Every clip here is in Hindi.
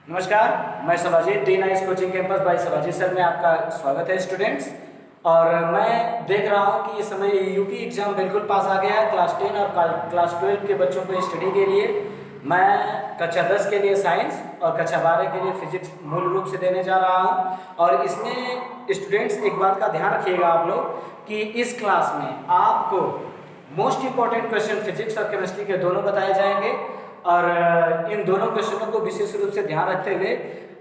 नमस्कार, मैं Sabajit the nice coaching campus by Sabajit sir में आपका स्वागत है स्टूडेंट्स। और मैं देख रहा हूँ कि इस समय यूपी एग्ज़ाम बिल्कुल पास आ गया है क्लास 10 और क्लास 12 के बच्चों को स्टडी के लिए। मैं कक्षा 10 के लिए साइंस और कक्षा 12 के लिए फिजिक्स मूल रूप से देने जा रहा हूँ। और इसमें स्टूडेंट्स एक बात का ध्यान रखिएगा आप लोग कि इस क्लास में आपको मोस्ट इंपॉर्टेंट क्वेश्चन फिजिक्स और केमिस्ट्री के दोनों बताए जाएंगे। और इन दोनों क्वेश्चनों को विशेष रूप से ध्यान रखते हुए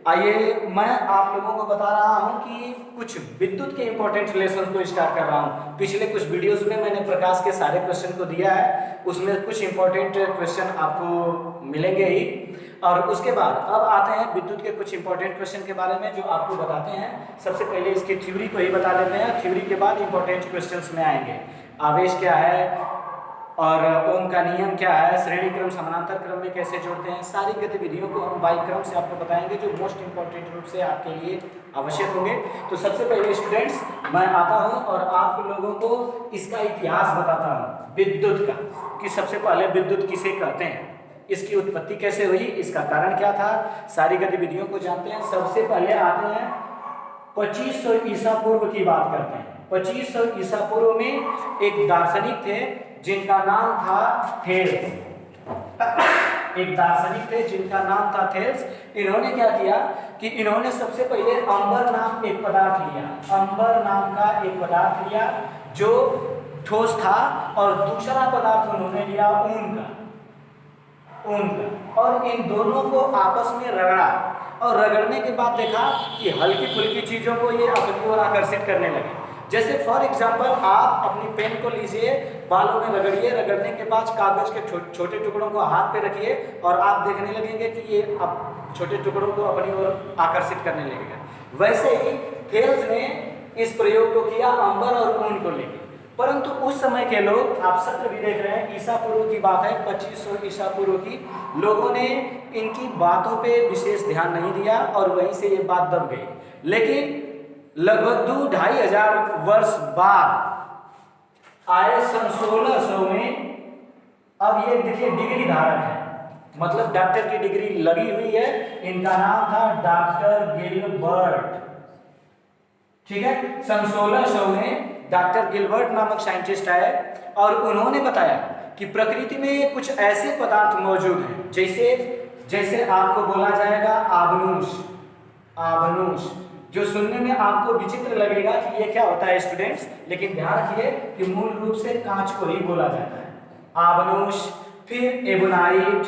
आइए मैं आप लोगों को बता रहा हूं कि कुछ विद्युत के इंपॉर्टेंट रिलेशन को स्टार्ट कर रहा हूं। पिछले कुछ वीडियोस में मैंने प्रकाश के सारे क्वेश्चन को दिया है, उसमें कुछ इंपॉर्टेंट क्वेश्चन आपको मिलेंगे ही। और उसके बाद अब आते हैं विद्युत के कुछ इंपॉर्टेंट क्वेश्चन के बारे में जो आपको बताते हैं। सबसे पहले इसकी थ्योरी को ही बता देते हैं, थ्योरी के बाद इंपॉर्टेंट क्वेश्चन में आएंगे। आवेश क्या है और ओम का नियम क्या है, श्रेणी क्रम समानांतर क्रम में कैसे जोड़ते हैं, सारी गतिविधियों को हम बाई क्रम से आपको बताएंगे जो मोस्ट इंपॉर्टेंट रूप से आपके लिए आवश्यक होंगे। तो सबसे पहले स्टूडेंट्स मैं आता हूं और आप लोगों को इसका इतिहास बताता हूं विद्युत का, कि सबसे पहले विद्युत किसे कहते हैं, इसकी उत्पत्ति कैसे हुई, इसका कारण क्या था, सारी गतिविधियों को जानते हैं। सबसे पहले आते हैं 2500 ईसा पूर्व की बात करते हैं। 2500 ईसा पूर्व में एक दार्शनिक थे जिनका नाम था थेल्स। एक दार्शनिक थे जिनका नाम था थेल्स। इन्होंने क्या किया कि इन्होंने सबसे पहले अंबर नाम एक पदार्थ लिया, अंबर नाम का एक पदार्थ लिया जो ठोस था, और दूसरा पदार्थ उन्होंने लिया ऊन का। और इन दोनों को आपस में रगड़ा, और रगड़ने के बाद देखा कि हल्की फुल्की चीजों को ये अपनी ओर आकर्षित करने लगे। जैसे फॉर एग्जांपल आप अपनी पेन को लीजिए, बालों में रगड़िए, रगड़ने के बाद कागज के छोटे टुकड़ों को हाथ पे रखिए और आप देखने लगेंगे कि ये अब छोटे टुकड़ों को अपनी ओर आकर्षित करने लगेगा। वैसे ही थेल्स ने इस प्रयोग को किया अंबर और ऊन को लेकर। परंतु उस समय के लोग, आप सत्र भी देख रहे हैं, ईसा पूर्व की बात है, 2500 ईसा पूर्व की, लोगों ने इनकी बातों पे विशेष ध्यान नहीं दिया और वहीं से ये बात दब गई। लेकिन लगभग 2-2,500 वर्ष बाद आए सन 1600 में, अब ये देखिए डिग्री धारक है, मतलब डॉक्टर की डिग्री लगी हुई है। इनका नाम था डॉक्टर गिलबर्ट। ठीक है, सन 1600 में डॉक्टर गिलबर्ट नामक साइंटिस्ट आए और उन्होंने बताया कि प्रकृति में कुछ ऐसे पदार्थ मौजूद हैं, जैसे आपको बोला जाएगा आबनूस, जो सुनने में आपको विचित्र लगेगा कि ये क्या होता है स्टूडेंट्स, लेकिन ध्यान रखिए कि मूल रूप से कांच को ही बोला जाता है, आबनूस। फिर एबोनाइट,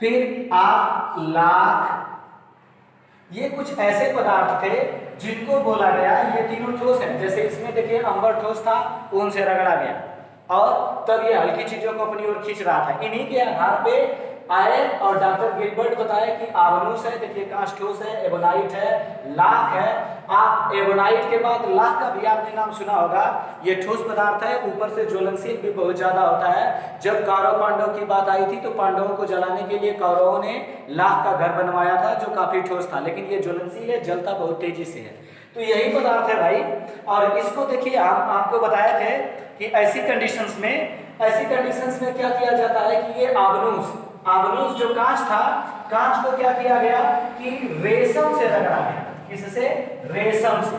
फिर लाख। ये कुछ ऐसे पदार्थ थे जिनको बोला गया ये तीनों ठोस हैं। जैसे इसमें देखिए अंबर ठोस था, ऊन से रगड़ा गया और तब ये हल्की चीजों को अपनी ओर खींच रहा था। इन्हीं के आधार पे आए और डॉक्टर गिलबर्ट बताया कि आबनूस है, देखिए कांच ठोस है, एबोनाइट है, लाख है। आप एबोनाइट के बाद लाख का भी आपने नाम सुना होगा। ये ठोस पदार्थ है, ऊपर से ज्वलनशील भी बहुत ज्यादा होता है। जब कौरव पांडव की बात आई थी तो पांडवों को जलाने के लिए कौरवों ने लाख का घर बनवाया था जो काफी ठोस था, लेकिन ये ज्वलनशील है, जलता बहुत तेजी से है। तो यही पदार्थ है भाई। और इसको देखिए, आपको बताए थे कि ऐसी कंडीशंस में क्या किया जाता है कि ये आबनूस जो कांच था, कांच को क्या किया गया कि रेशम से रगड़ा गया। किससे? रेशम से।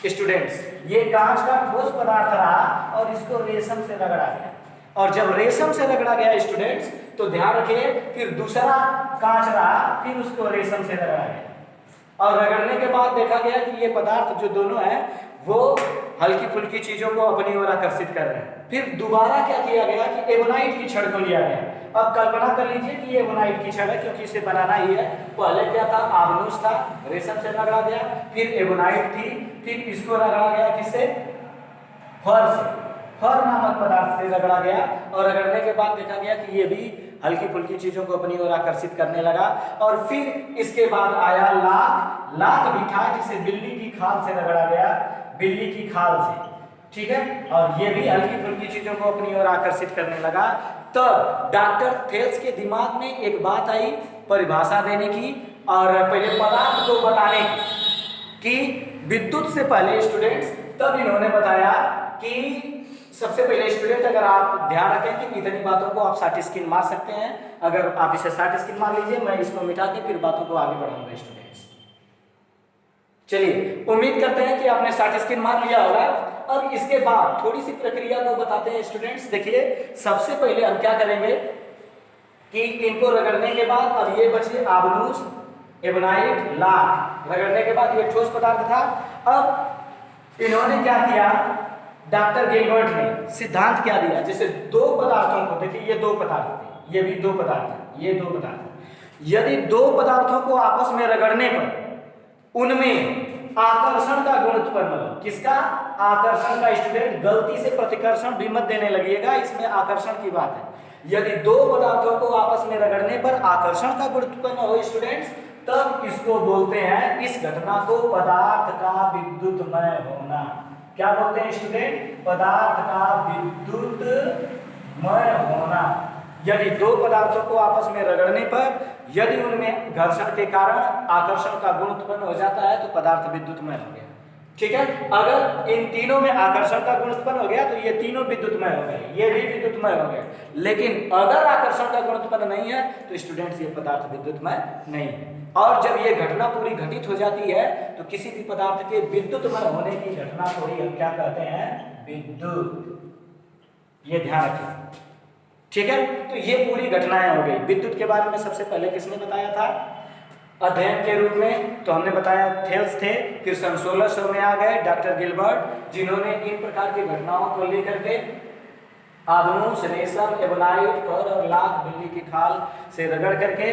स्टूडेंट्स, ये कांच का ठोस पदार्थ रहा और इसको रेशम से रगड़ा गया। और जब रेशम से रगड़ा गया स्टूडेंट्स, तो ध्यान रखिए, फिर दूसरा कांच रहा, फिर उसको रेशम से रगड़ा गया। और रगड़ने के बाद देखा गया कि ये पदार्थ जो दोनों हैं वो हल्की फुल्की चीजों को अपनी ओर आकर्षित कर रहे हैं। फिर दोबारा क्या किया गया कि एबोनाइट की छड़ को लिया गया। अब कल्पना कर लीजिए कि ये एबोनाइट की छड़ है, क्योंकि इसे बनाना ही है। पहले क्या था? आबनूस था, रेशम से रगड़ा गया, फिर एबोनाइट थी, फिर इसको रगड़ा गया किससे? फर नामक पदार्थ से रगड़ा गया। और रगड़ने के बाद देखा गया कि ये भी हल्की फुल्की चीजों को अपनी ओर आकर्षित करने लगा। और फिर इसके बाद आया लाख भी था, जिसे बिल्ली की खाल से रगड़ा गया, बिल्ली की खाल से। ठीक है, और ये भी हल्की फुल्की चीजों को अपनी ओर आकर्षित करने लगा। तब डॉक्टर थेल्स के दिमाग में एक बात आई परिभाषा देने की और पहले पदार्थ को बताने की, विद्युत से पहले स्टूडेंट्स, तब इन्होंने बताया कि सबसे पहले स्टूडेंट अगर आप ध्यान रखें कि इतनी बातों को आप शॉर्ट स्क्रीन मार सकते हैं। अगर आप इसे शॉर्ट स्क्रीन मार लीजिए, मैं इसको मिटा के फिर बातों को आगे बढ़ाऊंगा स्टूडेंट्स। चलिए, उम्मीद करते हैं कि आपने शॉर्ट स्क्रीन मार लिया होगा। अब इसके बाद थोड़ी सी प्रक्रिया को बताते हैं स्टूडेंट्स। देखिए, सबसे पहले हम क्या करेंगे कि इनको रगड़ने के बाद, अब ये बचे आबनूस, एबोनाइट, लाख। रगड़ने के बाद ये ठोस पदार्थ था। अब इन्होंने क्या किया, डॉक्टर गिलबर्ट ने सिद्धांत क्या दिया, जैसे दो पदार्थों को, देखिए ये दो पदार्थ थे, ये भी दो पदार्थ, ये दो पदार्थ, यदि दो पदार्थों को आपस में रगड़ने पर उनमें आकर्षण का गुण उत्पन्न हो, किसका, आकर्षण का। स्टूडेंट गलती से प्रतिकर्षण भी मत देने लगिएगा, इसमें आकर्षण की बात है। यदि दो पदार्थों को आपस में रगड़ने पर आकर्षण का गुण उत्पन्न हो स्टूडेंट्स, तब इसको बोलते हैं, इस घटना को पदार्थ का विद्युतमय होना। क्या बोलते हैं स्टूडेंट, पदार्थ का विद्युतमय होना। यदि दो पदार्थों को आपस में रगड़ने पर यदि उनमें घर्षण के कारण आकर्षण का गुण उत्पन्न हो जाता है तो पदार्थ विद्युतमय हो गया। ठीक है, अगर इन तीनों में आकर्षण का गुण उत्पन्न हो गया तो ये तीनों विद्युतमय हो गए, ये भी विद्युतमय हो गए। लेकिन अगर आकर्षण का गुण उत्पन्न नहीं है तो स्टूडेंट्स ये पदार्थ विद्युतमय नहीं है। और जब ये घटना पूरी घटित हो जाती है तो किसी भी पदार्थ के विद्युतमय होने की घटना को ही हम क्या कहते हैं, विद्युत। ये ध्यान रखिए। ठीक है, तो ये पूरी घटनाएं हो गई। विद्युत के बारे में सबसे पहले किसने बताया था अध्ययन के रूप में, तो हमने बताया थेल्स थे। फिर सन 1600 में आ गए डॉक्टर गिलबर्ट, जिन्होंने इन प्रकार की घटनाओं को लेकर के आबनूस, रेशम, एबोनाइट, फर और लाख, बिल्ली की खाल से रगड़ करके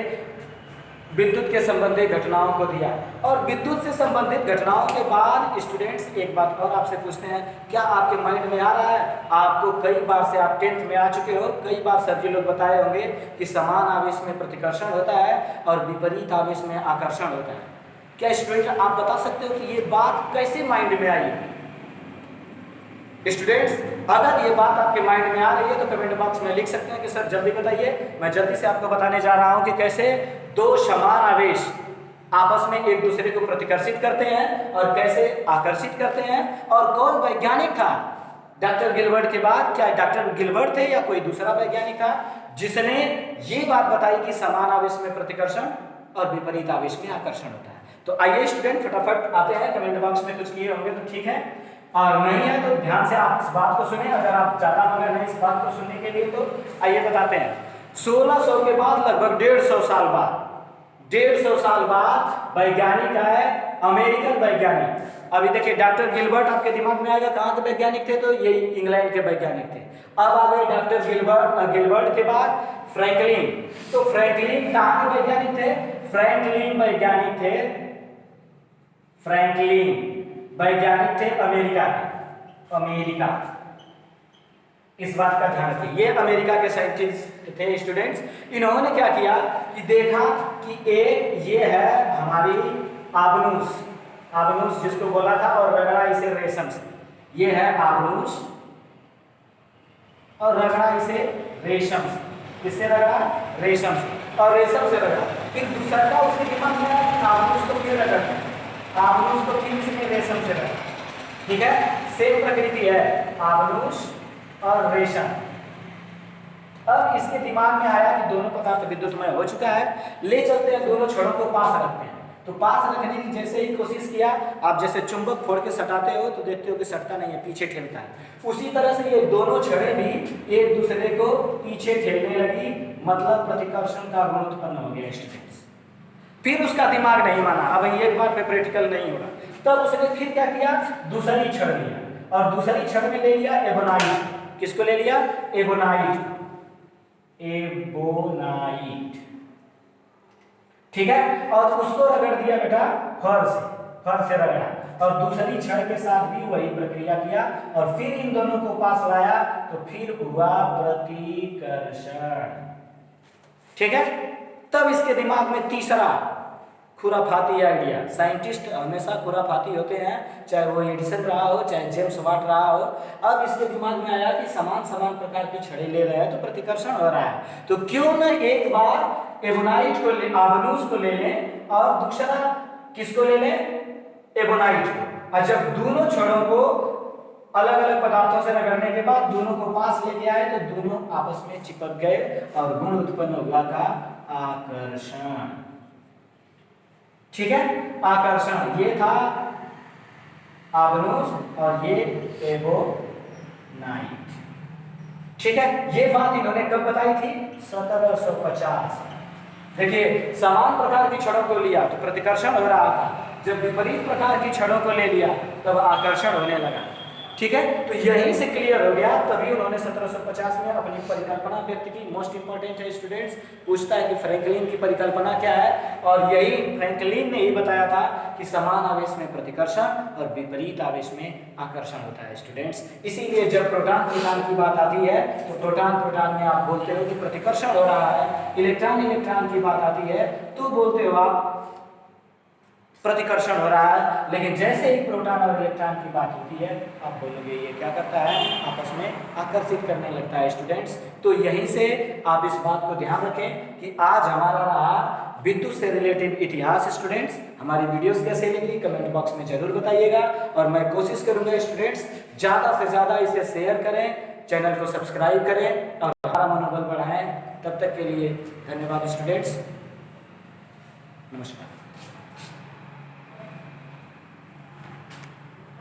विद्युत के संबंधित घटनाओं को दिया। और विद्युत से संबंधित घटनाओं के बाद स्टूडेंट्स एक बात और आपसे पूछते हैं, क्या आपके माइंड में आ रहा है, आपको कई बार से आप 10th में आ चुके हो, कई बार सर जी लोग बताए होंगे कि समान आवेश में प्रतिकर्षण होता है और विपरीत आवेश में आकर्षण होता है। क्या स्टूडेंट आप बता सकते हो कि ये बात कैसे माइंड में आई? स्टूडेंट्स, अगर ये बात आपके माइंड में आ रही है तो कमेंट बॉक्स में लिख सकते हैं कि सर जल्दी बताइए। मैं जल्दी से आपको बताने जा रहा हूं कि कैसे दो समान आवेश आपस में एक दूसरे को प्रतिकर्षित करते हैं और कैसे आकर्षित करते हैं। और कौन वैज्ञानिक था डॉक्टर गिलबर्ट के बाद, क्या डॉक्टर गिलबर्ट थे या कोई दूसरा वैज्ञानिक था जिसने ये बात बताई कि समान आवेश में प्रतिकर्षण और विपरीत आवेश में आकर्षण होता है? तो आइए स्टूडेंट फटाफट आते हैं, कमेंट बॉक्स में कुछ किए होंगे तो ठीक है, और नहीं है तो ध्यान से आप इस बात को सुने। अगर आप ज्यादा मगर नहीं इस बात को सुनने के लिए तो आइए बताते हैं। 1600 के बाद लगभग 150 साल बाद, 150 साल बाद वैज्ञानिक आए, अमेरिकन वैज्ञानिक। अभी देखिए डॉक्टर गिलबर्ट आपके दिमाग में आएगा कहाँ के वैज्ञानिक थे, तो ये इंग्लैंड के वैज्ञानिक थे। अब आ गए डॉक्टर गिलबर्ट के बाद फ्रैंकलिन। तो फ्रैंकलिन कहाँ के वैज्ञानिक थे? फ्रैंकलिन वैज्ञानिक थे, फ्रैंकलिन वैज्ञानिक थे अमेरिका के, अमेरिका। इस बात का ध्यान रखिए, ये अमेरिका के साइंटिस्ट थे स्टूडेंट्स। इन्होंने क्या किया कि देखा कि एक ये है हमारी आबनूस, आबनूस जिसको बोला था, और रगड़ा इसे रेशम से। ये है आबनूस और रगड़ा इसे रेशम से। किससे रगड़ा? रेशम से, और रेशम से रगड़ा। फिर दूसरा का उसके दिमाग में आबनूस को क्यों रगड़ना है, आबनूस को फिर इसमें रेशम से रगड़ा। ठीक है, सेम प्रकृति है आबनूस और रेशम। अब इसके दिमाग में आया कि दोनों पदार्थ विद्युतमय हो चुका है, ले चलते हैं दोनों छड़ों को पास रखते हैं। तो पास रखने की जैसे ही कोशिश किया, आप जैसे चुंबक फोड़ के सटाते हो तो देखते हो कि सटता नहीं है, पीछे ठेलता है। उसी तरह से ये दोनों छड़ें भी एक दूसरे को पीछे ठेलने लगी, मतलब प्रतिकर्षण का गुण उत्पन्न हो गया स्टूडेंट्स। फिर उसका दिमाग नहीं माना, अब एक बार पे प्रैक्टिकल नहीं होगा। तब उसने फिर क्या किया, दूसरी छड़ लिया, और दूसरी छड़ में ले लिया एबोनाइट। किसको ले लिया? Ebonite, ebonite. ठीक है, और उसको रगड़ दिया बेटा फर से, फर से रगड़ा, और दूसरी छड़ के साथ भी वही प्रक्रिया किया, और फिर इन दोनों को पास लाया तो फिर हुआ प्रतिकर्षण। ठीक है, तब इसके दिमाग में तीसरा खुराफाती आइडिया। साइंटिस्ट हमेशा खुराफाती होते हैं, चाहे वो एडिसन रहा हो चाहे जेम्स वाट रहा हो। अब इसके दिमाग में आया कि समान समान प्रकार की छड़ें ले रहे हैं तो प्रतिकर्षण हो रहा है, तो क्यों न एक बार एबोनाइट को ले, आबनूस को ले लें, और दूसरा किसको ले लें? एबोनाइट को। और जब दोनों छड़ों को अलग अलग पदार्थों से रगड़ने के बाद दोनों को पास लेके आए तो दोनों आपस में चिपक गए और गुण उत्पन्न हुआ था आकर्षण। ठीक है, आकर्षण ये था आबनूस और ये एबोनाइट। ठीक है, ये बात इन्होंने कब बताई थी? 1750। देखिए, समान प्रकार की छड़ों को लिया तो प्रतिकर्षण हो रहा था, जब विपरीत प्रकार की छड़ों को ले लिया तब आकर्षण होने लगा। ठीक है, तो यहीं से क्लियर हो गया। तभी उन्होंने 1750 में अपनी परिकल्पना व्यक्त की। मोस्ट इंपॉर्टेंट है स्टूडेंट्स, पूछता है कि फ्रैंकलिन की परिकल्पना क्या है, और यही फ्रैंकलिन ने ही बताया था कि समान आवेश में प्रतिकर्षण और विपरीत आवेश में आकर्षण होता है स्टूडेंट्स। इसीलिए जब प्रोटॉन प्रोटॉन की बात आती है तो प्रोटॉन प्रोटॉन में आप बोलते हो कि प्रतिकर्षण हो रहा है, इलेक्ट्रॉन इलेक्ट्रॉन की बात आती है तो बोलते हो आप प्रतिकर्षण हो रहा है। लेकिन जैसे ही प्रोटॉन और इलेक्ट्रॉन की बात होती है आप बोलोगे ये क्या करता है, आपस में आकर्षित करने लगता है स्टूडेंट्स। तो यहीं से आप इस बात को ध्यान रखें कि आज हमारा रहा विद्युत से रिलेटेड इतिहास। स्टूडेंट्स, हमारी वीडियोस कैसे लगी कमेंट बॉक्स में जरूर बताइएगा, और मैं कोशिश करूंगा स्टूडेंट्स ज़्यादा से ज़्यादा इसे शेयर करें, चैनल को सब्सक्राइब करें और हमारा मनोबल बढ़ाएं। तब तक के लिए धन्यवाद स्टूडेंट्स, नमस्कार।